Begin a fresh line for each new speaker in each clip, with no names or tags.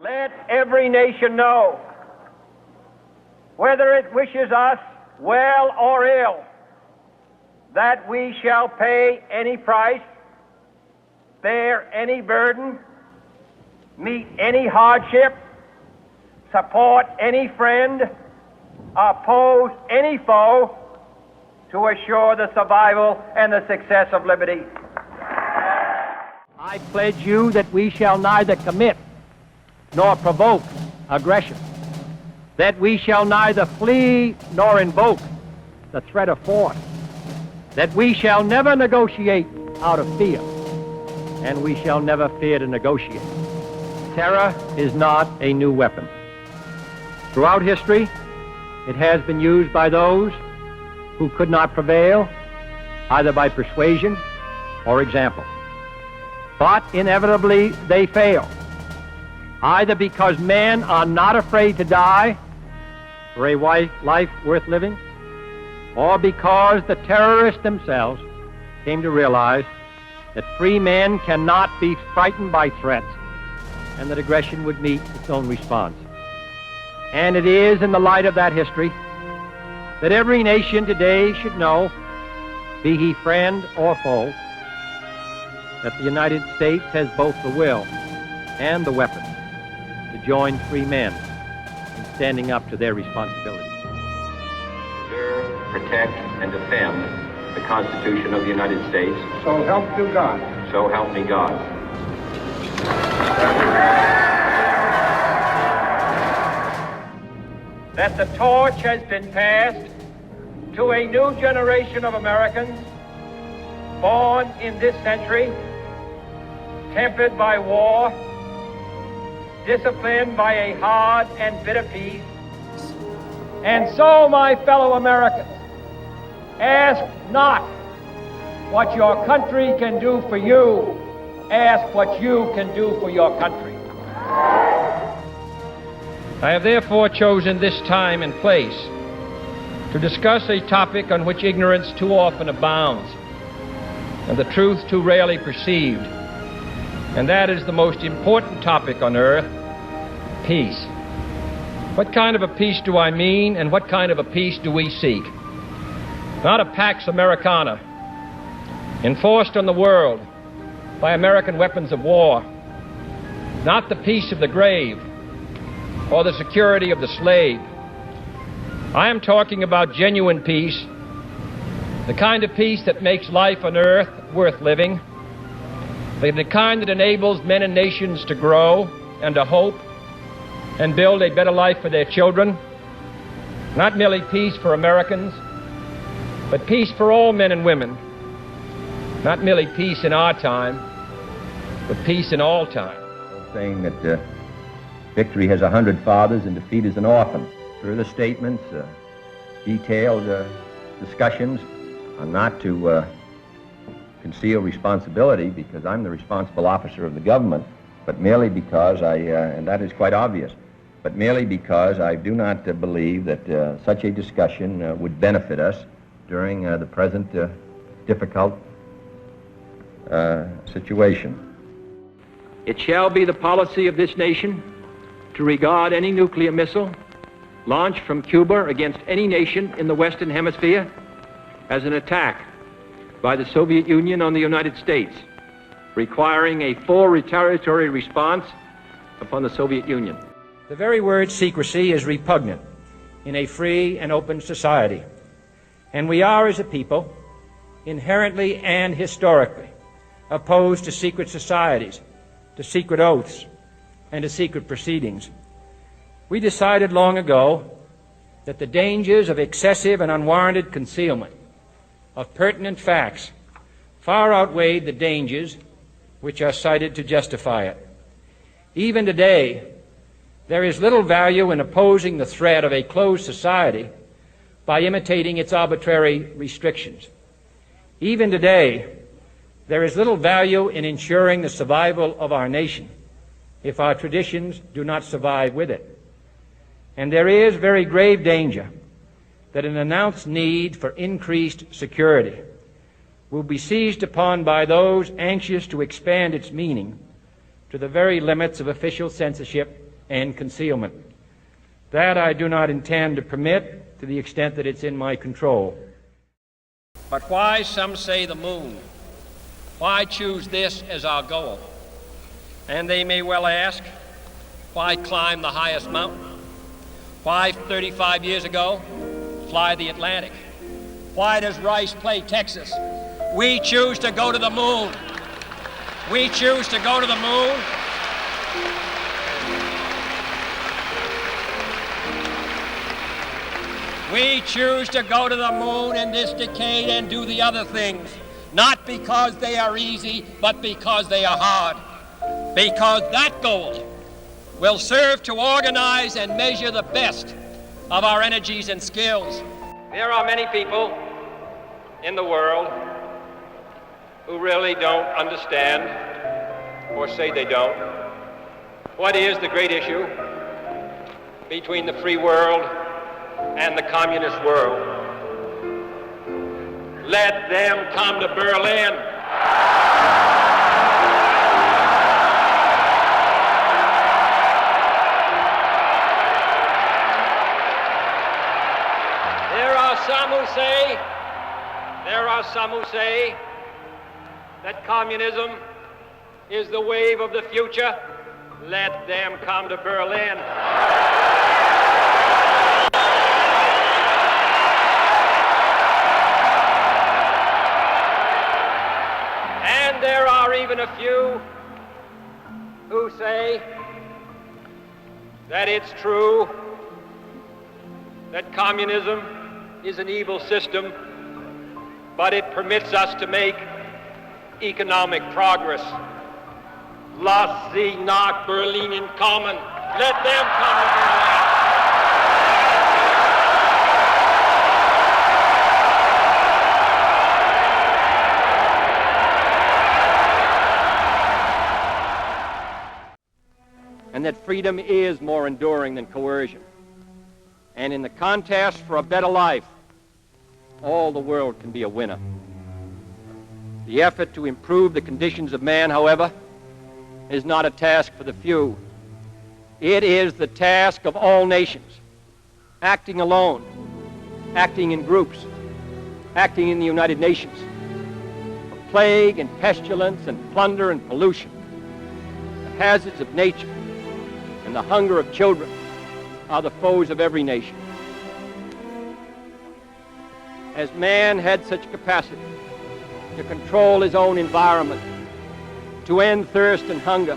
Let every nation know, whether it wishes us well or ill, that we shall pay any price, bear any burden, meet any hardship, support any friend, oppose any foe, to assure the survival and the success of liberty. I pledge you that we shall neither commit nor provoke aggression, that we shall neither flee nor invoke the threat of force, that we shall never negotiate out of fear, and we shall never fear to negotiate. Terror is not a new weapon. Throughout history, it has been used by those who could not prevail either by persuasion or example. But inevitably they fail, either because men are not afraid to die for a life worth living, or because the terrorists themselves came to realize that free men cannot be frightened by threats, and that aggression would meet its own response. And it is in the light of that history that every nation today should know, be he friend or foe, that the United States has both the will and the weapons to join free men in standing up to their responsibilities.
Preserve, protect, and defend the Constitution of the United States.
So help you God.
So help me God.
That the torch has been passed to a new generation of Americans born in this century, tempered by war, disciplined by a hard and bitter peace. And so, my fellow Americans, ask not what your country can do for you, ask what you can do for your country. I have therefore chosen this time and place to discuss a topic on which ignorance too often abounds and the truth too rarely perceived, and that is the most important topic on earth: peace. What kind of a peace do I mean, and what kind of a peace do we seek? Not a Pax Americana enforced on the world by American weapons of war, not the peace of the grave or the security of the slave. I am talking about genuine peace, the kind of peace that makes life on earth worth living, the kind that enables men and nations to grow and to hope and build a better life for their children. Not merely peace for Americans, but peace for all men and women. Not merely peace in our time, but peace in all time.
Saying that victory has 100 fathers and defeat is an orphan. Further statements, detailed discussions are not to conceal responsibility, because I'm the responsible officer of the government, but merely because and that is quite obvious, but merely because I do not believe that such a discussion would benefit us during the present difficult situation.
It shall be the policy of this nation to regard any nuclear missile launched from Cuba against any nation in the Western Hemisphere as an attack by the Soviet Union on the United States, requiring a full retaliatory response upon the Soviet Union. The very word secrecy is repugnant in a free and open society, and we are, as a people, inherently and historically opposed to secret societies, to secret oaths, and to secret proceedings. We decided long ago that the dangers of excessive and unwarranted concealment of pertinent facts far outweighed the dangers which are cited to justify it. Even today, there is little value in opposing the threat of a closed society by imitating its arbitrary restrictions. Even today, there is little value in ensuring the survival of our nation if our traditions do not survive with it. And there is very grave danger that an announced need for increased security will be seized upon by those anxious to expand its meaning to the very limits of official censorship and concealment. That I do not intend to permit to the extent that it's in my control.
But why, some say, the moon? Why choose this as our goal? And they may well ask, why climb the highest mountain? Why, 35 years ago, fly the Atlantic? Why does Rice play Texas? We choose to go to the moon. We choose to go to the moon. We choose to go to the moon in this decade and do the other things, not because they are easy, but because they are hard. Because that goal will serve to organize and measure the best of our energies and skills.
There are many people in the world who really don't understand, or say they don't, what is the great issue between the free world and the communist world. Let them come to Berlin. There are some who say that communism is the wave of the future. Let them come to Berlin. And there are even a few who say that it's true that communism is an evil system, but it permits us to make economic progress. Lass sie nach Berlin kommen. Let them come to Berlin. And that freedom is more enduring than coercion. And in the contest for a better life, all the world can be a winner. The effort to improve the conditions of man, however, is not a task for the few. It is the task of all nations, acting alone, acting in groups, acting in the United Nations. For plague and pestilence and plunder and pollution, the hazards of nature and the hunger of children are the foes of every nation. As man had such capacity to control his own environment, to end thirst and hunger,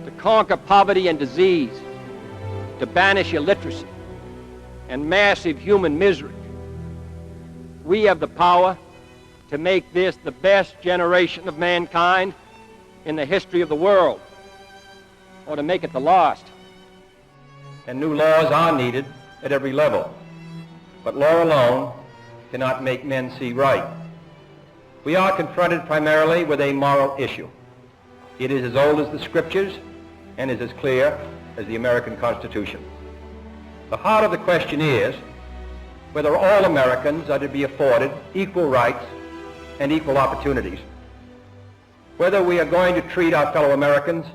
to conquer poverty and disease, to banish illiteracy and massive human misery, we have the power to make this the best generation of mankind in the history of the world, or to make it the last.
And new laws are needed at every level. But law alone cannot make men see right. We are confronted primarily with a moral issue. It is as old as the Scriptures and is as clear as the American Constitution. The heart of the question is whether all Americans are to be afforded equal rights and equal opportunities. Whether we are going to treat our fellow Americans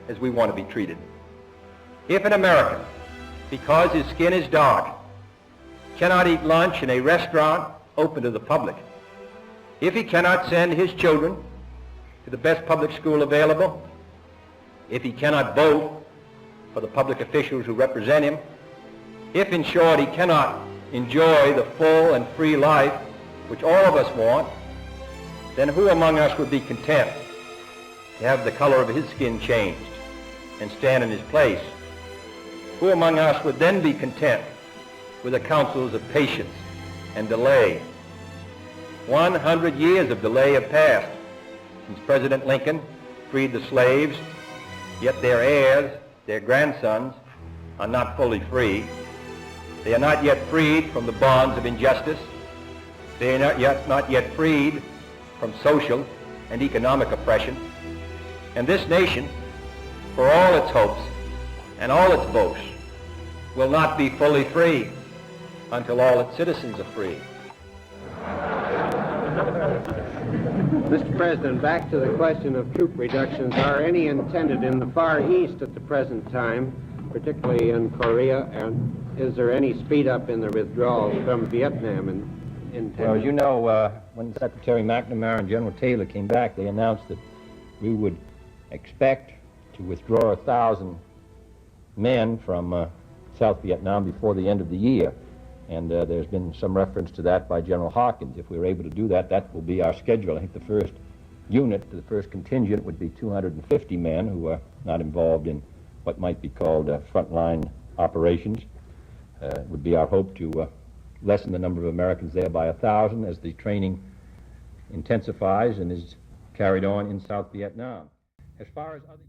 as we want to be treated. If an American, because his skin is dark, cannot eat lunch in a restaurant open to the public, if he cannot send his children to the best public school available, if he cannot vote for the public officials who represent him, if, in short, he cannot enjoy the full and free life which all of us want, then who among us would be content to have the color of his skin changed and stand in his place? Who among us would then be content with the counsels of patience and delay? 100 years of delay have passed since President Lincoln freed the slaves, yet their heirs, their grandsons, are not fully free. They are not yet freed from the bonds of injustice. They are not yet freed from social and economic oppression. And this nation, for all its hopes and all its boasts, will not be fully free until all its citizens are free.
Mr. President, back to the question of troop reductions. Are any intended in the Far East at the present time, particularly in Korea, and is there any speed up in the withdrawals from Vietnam intended?
Well, as you know, when Secretary McNamara and General Taylor came back, they announced that we would expect to withdraw 1,000 men from South Vietnam before the end of the year. And there's been some reference to that by General Hawkins. If we're able to do that, that will be our schedule. I think the first unit, the first contingent, would be 250 men who are not involved in what might be called frontline operations. It would be our hope to lessen the number of Americans there by 1,000 as the training intensifies and is carried on in South Vietnam. As far as other...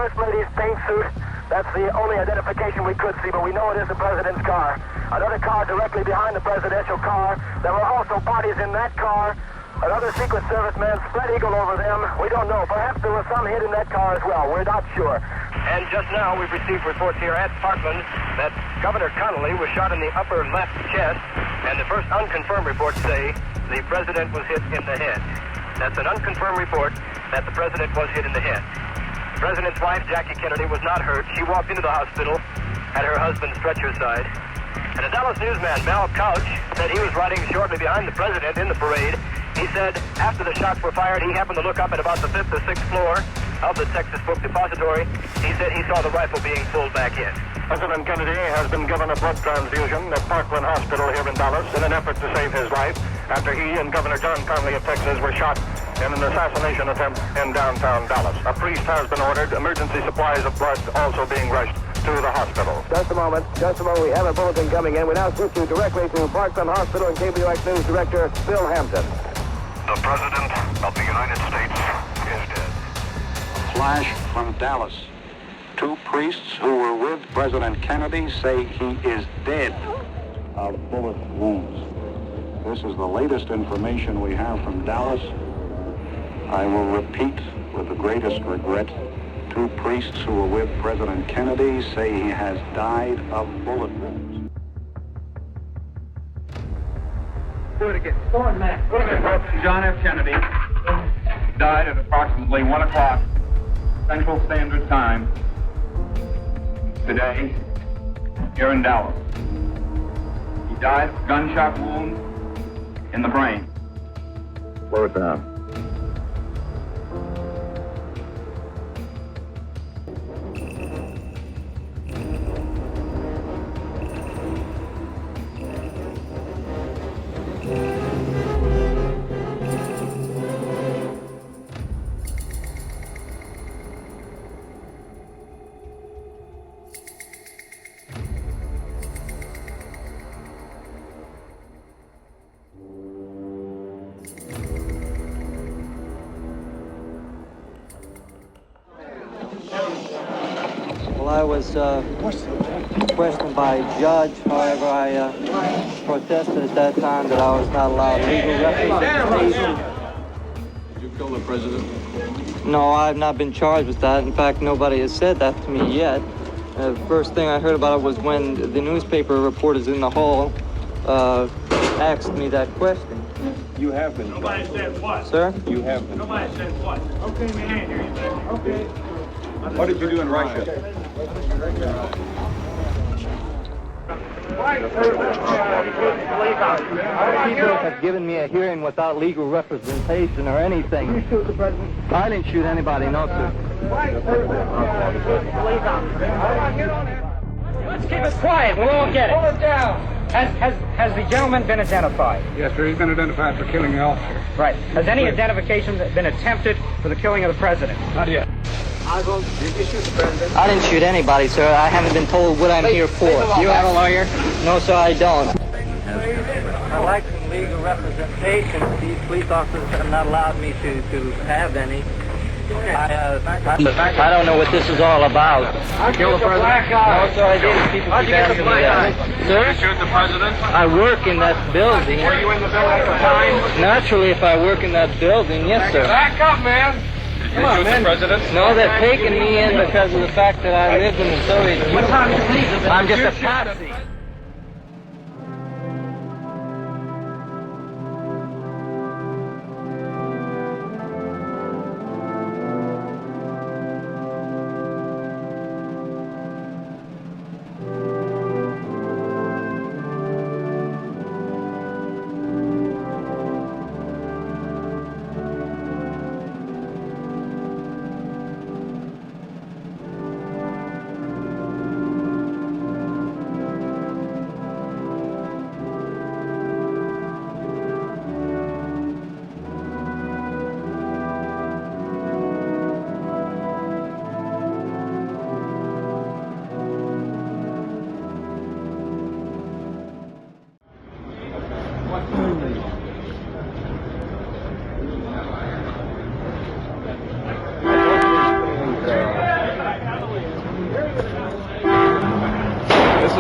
First Lady's paint suit. That's the only identification we could see, but we know it is the President's car. Another car directly behind the presidential car. There were also bodies in that car. Another Secret Service man spread eagle over them. We don't know. Perhaps there was some hid in that car as well. We're not sure. And just now we've received reports here at Parkland that Governor Connolly was shot in the upper left chest, and the first unconfirmed reports say the President was hit in the head. That's an unconfirmed report that the President was hit in the head. The President's wife, Jackie Kennedy, was not hurt. She walked into the hospital at her husband's stretcher side. And a Dallas newsman, Mal Couch, said he was riding shortly behind the President in the parade. He said after the shots were fired, he happened to look up at about the 5th or 6th floor of the Texas Book Depository. He said he saw the rifle being pulled back in.
President Kennedy has been given a blood transfusion at Parkland Hospital here in Dallas in an effort to save his life after he and Governor John Connolly of Texas were shot in an assassination attempt in downtown Dallas. A priest has been ordered, emergency supplies of blood also being rushed to the hospital.
Just a moment. We have a bulletin coming in. We now switch you directly to Parkland Hospital and KBOX News Director Bill Hampton.
The President of the United States is dead.
Flash from Dallas. 2 priests who were with President Kennedy say he is dead of bullet wounds. This is the latest information we have from Dallas. I will repeat with the greatest regret, 2 priests who were with President Kennedy say he has died of bullet wounds.
Do it again. Go on, Matt. John F. Kennedy died at approximately 1 o'clock Central Standard Time today here in Dallas. He died of a gunshot wound in the brain.
Slow it down.
Well, I was questioned by a judge. However, I protested at that time that I was not allowed legal representation.
Did you kill the president?
No, I've not been charged with that. In fact, nobody has said that to me yet. The first thing I heard about it was when the newspaper reporters in the hall asked me that question.
You have been.
Nobody said what?
Sir?
You have been.
Nobody said what? Okay, my hand here, you said. Okay.
What did you do in Russia?
People have given me a hearing without legal representation or anything.
You shoot the president?
I didn't shoot anybody, no, sir.
Let's keep it quiet. We'll all get it.
Hold it down.
Has the gentleman been identified?
Yes, sir. He's been identified for killing the officer.
Right. Has any identification been attempted for the killing of the president?
Not yet.
Did you shoot the president? I didn't shoot anybody, sir. I haven't been told what I'm here for.
You have a lawyer?
No, sir, I don't. I'd like some legal representation. These police officers have not allowed me to have any. I don't know what this is all about.
Kill the president?
No, sir, I didn't. People
How'd you get the black eye?
Sir?
Did you shoot the president?
I work in that building.
Were you in the building at the time?
Naturally, if I work in that building, yes, sir.
Back up, man.
Did you shoot the president?
No, they're taking me in because of the fact that I lived in the Soviet Union. I'm just a patsy.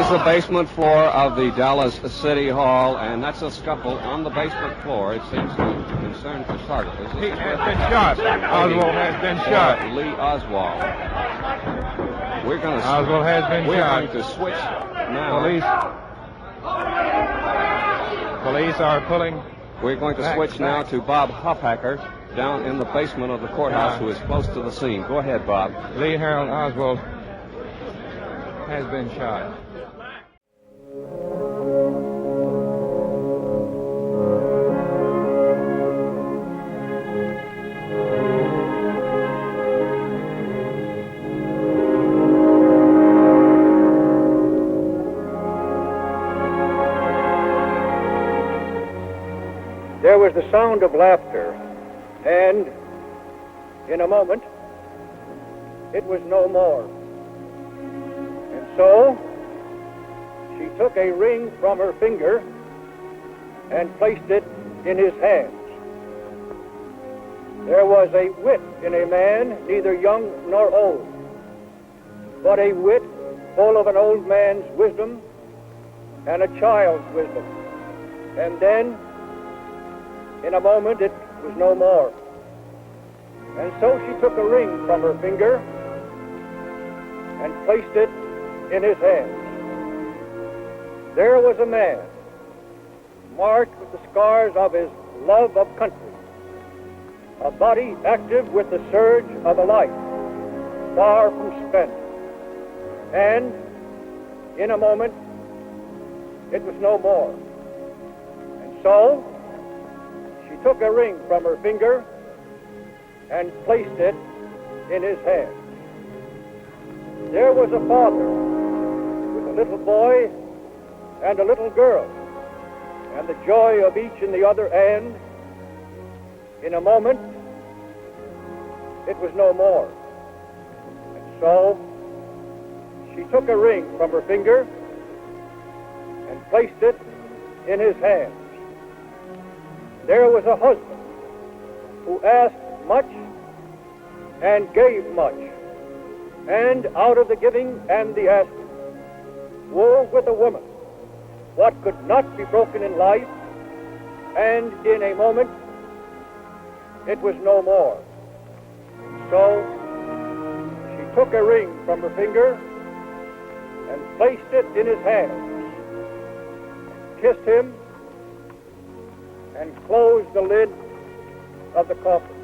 is the basement floor of the Dallas City Hall, and that's a scuffle on the basement floor. It seems to concern photographers.
He has been shot. Oswald has been shot.
Lee Oswald.
Oswald has been
we're
shot.
going to switch now.
Police are pulling.
We're going to switch now to Bob Hofhacker down in the basement of the courthouse, who is close to the scene. Go ahead, Bob.
Lee Harold Oswald has been shot.
There was the sound of laughter, and in a moment, it was no more. And so, she took a ring from her finger and placed it in his hands. There was a wit in a man, neither young nor old, but a wit full of an old man's wisdom and a child's wisdom. And then, in a moment, it was no more. And so she took a ring from her finger and placed it in his hands. There was a man, marked with the scars of his love of country, a body active with the surge of a life, far from spent. And in a moment, it was no more. And so, she took a ring from her finger and placed it in his hand. There was a father with a little boy and a little girl, and the joy of each in the other, and in a moment, it was no more. And so, she took a ring from her finger and placed it in his hands. There was a husband who asked much and gave much, and out of the giving and the asking wove with a woman what could not be broken in life, and in a moment it was no more. So she took a ring from her finger and placed it in his hands, kissed him, and closed the lid of the coffin.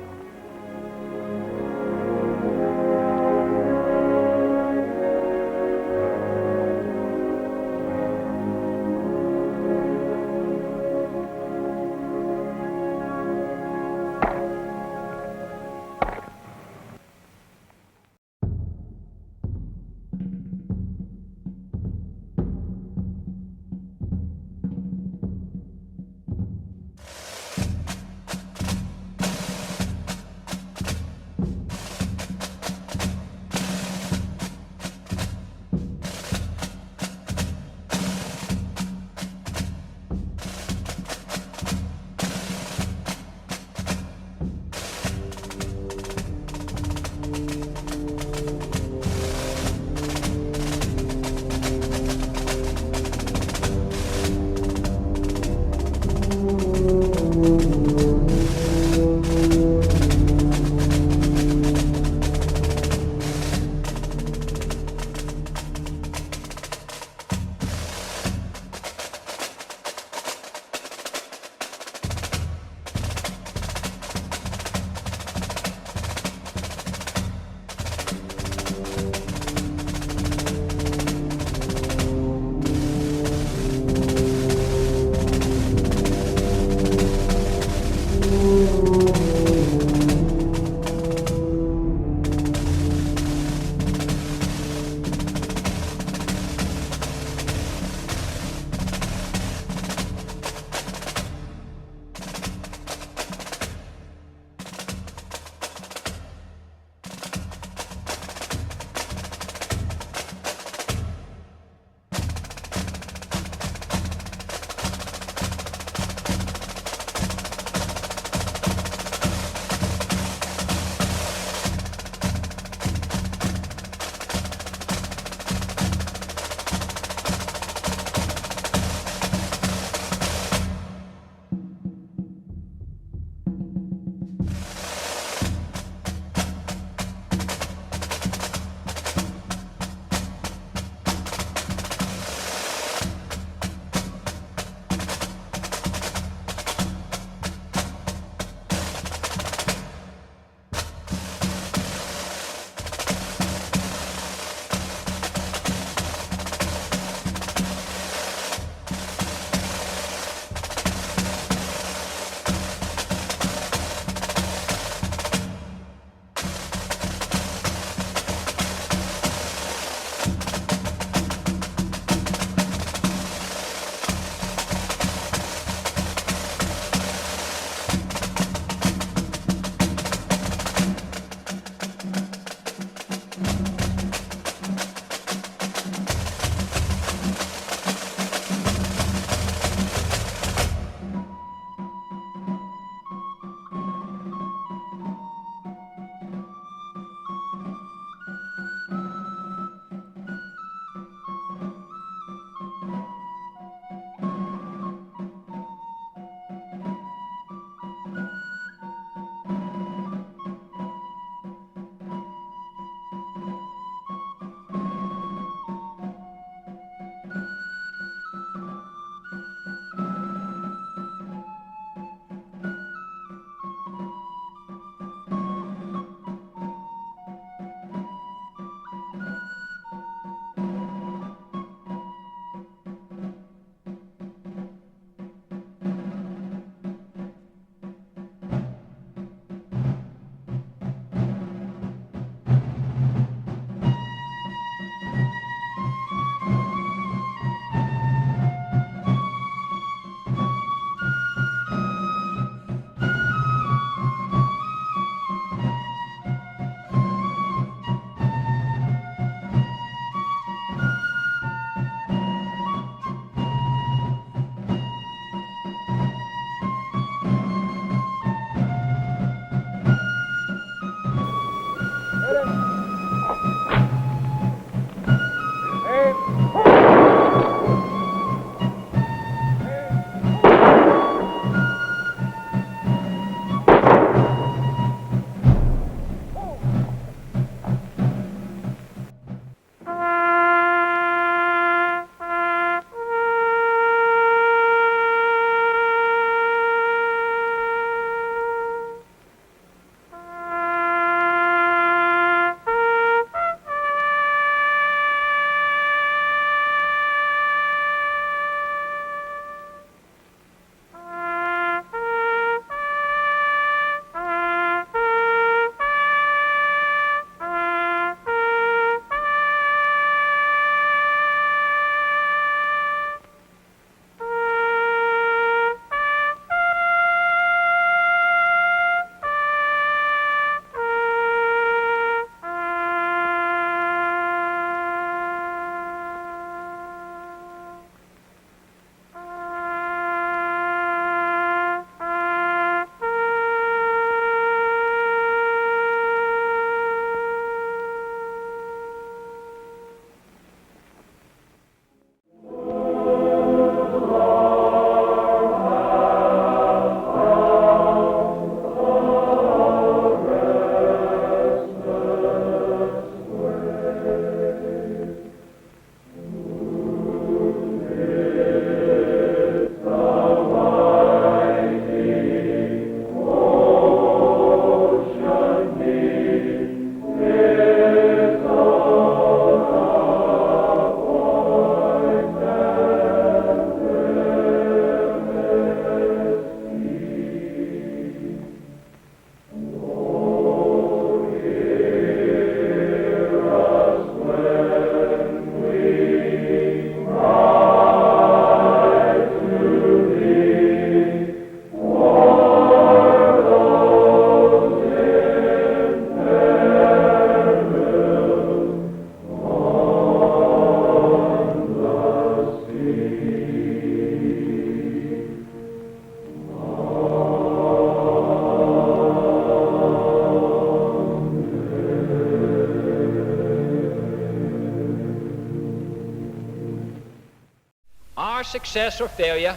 Our success or failure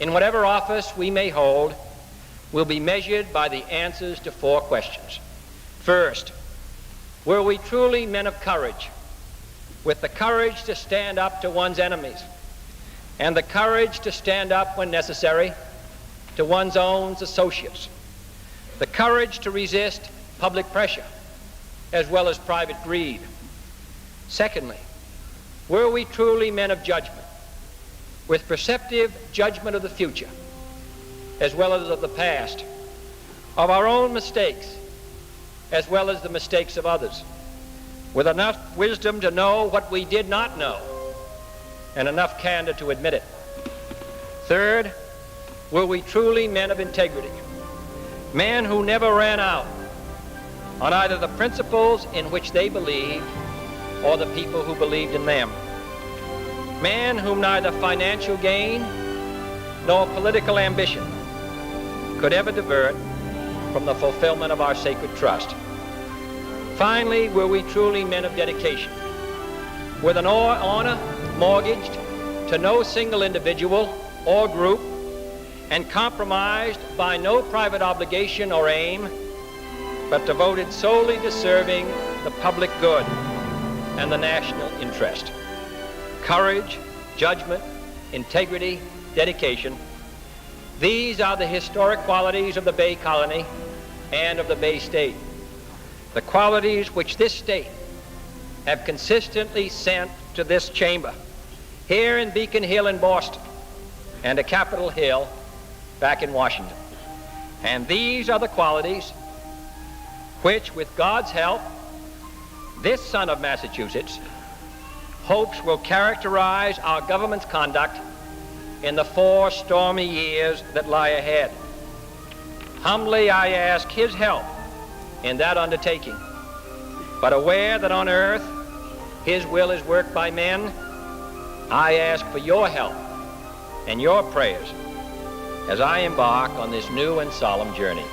in whatever office we may hold will be measured by the answers to 4 questions. First, were we truly men of courage, with the courage to stand up to one's enemies, and the courage to stand up when necessary to one's own associates, the courage to resist public pressure as well as private greed? Secondly, were we truly men of judgment, with perceptive judgment of the future as well as of the past, of our own mistakes as well as the mistakes of others, with enough wisdom to know what we did not know and enough candor to admit it? Third, were we truly men of integrity, men who never ran out on either the principles in which they believed or the people who believed in them, men whom neither financial gain nor political ambition could ever divert from the fulfillment of our sacred trust? Finally, were we truly men of dedication, with an honor mortgaged to no single individual or group, and compromised by no private obligation or aim, but devoted solely to serving the public good and the national interest? Courage, judgment, integrity, dedication. These are the historic qualities of the Bay Colony and of the Bay State, the qualities which this state have consistently sent to this chamber, here in Beacon Hill in Boston, and to Capitol Hill back in Washington. And these are the qualities which, with God's help, this son of Massachusetts hopes will characterize our government's conduct in the 4 stormy years that lie ahead. Humbly I ask his help in that undertaking, but aware that on earth his will is worked by men, I ask for your help and your prayers as I embark on this new and solemn journey.